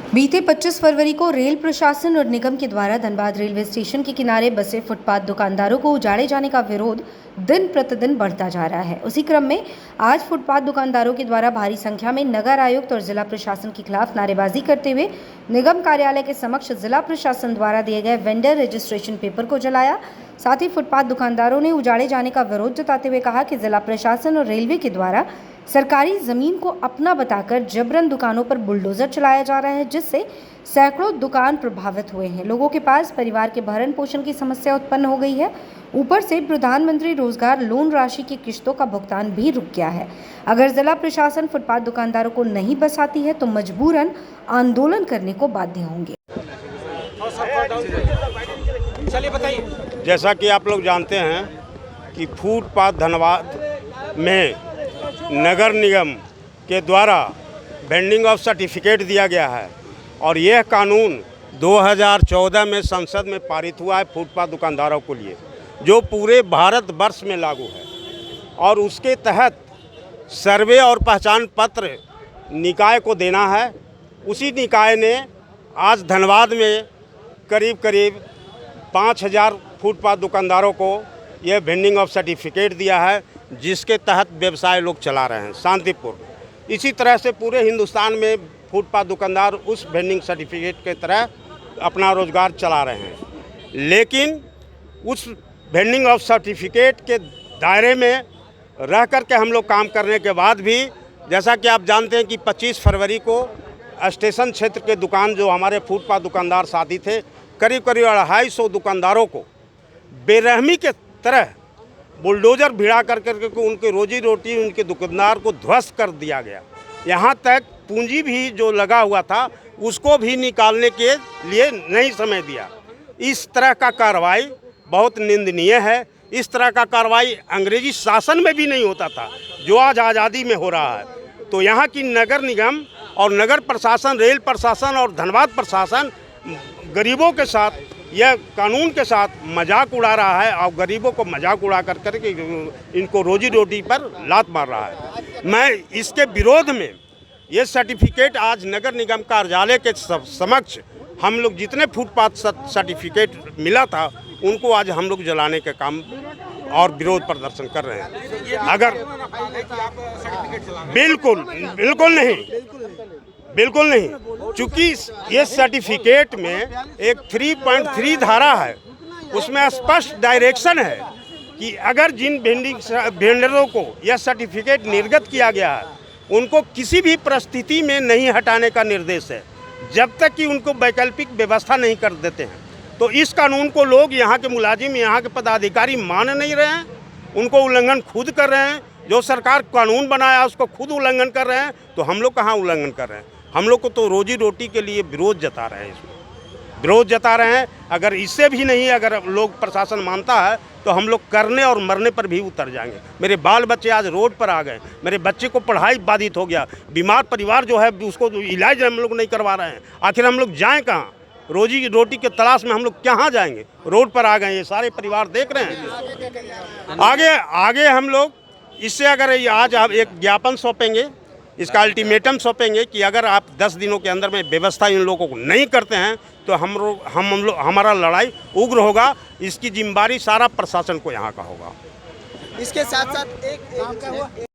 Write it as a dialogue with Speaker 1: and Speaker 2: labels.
Speaker 1: बीते 25 फरवरी को रेल प्रशासन और निगम के द्वारा धनबाद रेलवे स्टेशन के किनारे बसे फुटपाथ दुकानदारों को उजाड़े जाने का विरोध दिन प्रतिदिन बढ़ता जा रहा है। उसी क्रम में आज फुटपाथ दुकानदारों के द्वारा भारी संख्या में नगर आयुक्त और जिला प्रशासन के खिलाफ नारेबाजी करते हुए निगम कार्यालय के समक्ष जिला प्रशासन द्वारा दिए गए वेंडर रजिस्ट्रेशन पेपर को जलाया। साथ ही फुटपाथ दुकानदारों ने उजाड़े जाने का विरोध जताते हुए कहा कि जिला प्रशासन और रेलवे के द्वारा सरकारी जमीन को अपना बताकर जबरन दुकानों पर बुलडोजर चलाया जा रहा है, जिससे सैकड़ों दुकान प्रभावित हुए हैं। लोगों के पास परिवार के भरण पोषण की समस्या उत्पन्न हो गई है। ऊपर से प्रधानमंत्री रोजगार लोन राशि की किश्तों का भुगतान भी रुक गया है। अगर जिला प्रशासन फुटपाथ दुकानदारों को नहीं बसाती है तो मजबूरन आंदोलन करने को बाध्य होंगे।
Speaker 2: चलिए बताइए। जैसा कि आप लोग जानते हैं कि फुटपाथ धनबाद में नगर निगम के द्वारा वेंडिंग ऑफ सर्टिफिकेट दिया गया है और यह कानून 2014 में संसद में पारित हुआ है फुटपाथ दुकानदारों के लिए, जो पूरे भारत वर्ष में लागू है। और उसके तहत सर्वे और पहचान पत्र निकाय को देना है। उसी निकाय ने आज धनबाद में करीब 5000 फुटपाथ दुकानदारों को यह वेंडिंग ऑफ सर्टिफिकेट दिया है, जिसके तहत व्यवसाय लोग चला रहे हैं शांतिपूर्ण। इसी तरह से पूरे हिंदुस्तान में फुटपाथ दुकानदार उस वेंडिंग सर्टिफिकेट के तरह अपना रोजगार चला रहे हैं। लेकिन उस वेंडिंग ऑफ सर्टिफिकेट के दायरे में रह कर के हम लोग काम करने के बाद भी, जैसा कि आप जानते हैं कि 25 फरवरी को स्टेशन क्षेत्र के दुकान जो हमारे फुटपाथ दुकानदार साथी थे, करीब 250 दुकानदारों को बेरहमी के तरह बुलडोजर भिड़ा कर उनकी रोजी रोटी, उनके दुकानदार को ध्वस्त कर दिया गया। यहाँ तक पूंजी भी जो लगा हुआ था उसको भी निकालने के लिए नहीं समय दिया। इस तरह का कार्रवाई बहुत निंदनीय है। इस तरह का कार्रवाई अंग्रेजी शासन में भी नहीं होता था, जो आज आज़ादी में हो रहा है। तो यहाँ की नगर निगम और नगर प्रशासन, रेल प्रशासन और धनबाद प्रशासन गरीबों के साथ, यह कानून के साथ मजाक उड़ा रहा है और गरीबों को मजाक उड़ा करके इनको रोजी रोटी पर लात मार रहा है। मैं इसके विरोध में ये सर्टिफिकेट आज नगर निगम कार्यालय के समक्ष हम लोग जितने फुटपाथ सर्टिफिकेट मिला था उनको आज हम लोग जलाने के काम और विरोध प्रदर्शन कर रहे हैं। अगर बिल्कुल नहीं, चूँकि ये सर्टिफिकेट में एक 3.3 धारा है, उसमें स्पष्ट डायरेक्शन है कि अगर जिन वेंडरों को यह सर्टिफिकेट निर्गत किया गया है उनको किसी भी परिस्थिति में नहीं हटाने का निर्देश है, जब तक कि उनको वैकल्पिक व्यवस्था नहीं कर देते हैं। तो इस कानून को लोग, यहाँ के मुलाजिम, यहाँ के पदाधिकारी मान नहीं रहे हैं, उनको उल्लंघन खुद कर रहे हैं। जो सरकार कानून बनाया उसको खुद उल्लंघन कर रहे हैं, तो हम लोग कहाँ उल्लंघन कर रहे हैं? हम लोग को तो रोजी रोटी के लिए विरोध जता रहे हैं, इसमें विरोध जता रहे हैं। अगर इससे भी नहीं, अगर लोग प्रशासन मानता है तो हम लोग करने और मरने पर भी उतर जाएंगे। मेरे बाल बच्चे आज रोड पर आ गए, मेरे बच्चे को पढ़ाई बाधित हो गया, बीमार परिवार जो है उसको इलाज हम लोग नहीं करवा रहे हैं। आखिर हम लोग जाएँ कहाँ? रोजी रोटी के तलाश में हम लोग कहाँ जाएंगे? रोड पर आ गए, ये सारे परिवार देख रहे हैं। आगे हम लोग इससे, अगर आज आप एक ज्ञापन सौंपेंगे, इसका अल्टीमेटम सौंपेंगे कि अगर आप 10 दिनों के अंदर में व्यवस्था इन लोगों को नहीं करते हैं तो हमारा लड़ाई उग्र होगा। इसकी जिम्मेदारी सारा प्रशासन को यहाँ का होगा।
Speaker 3: इसके साथ साथ एक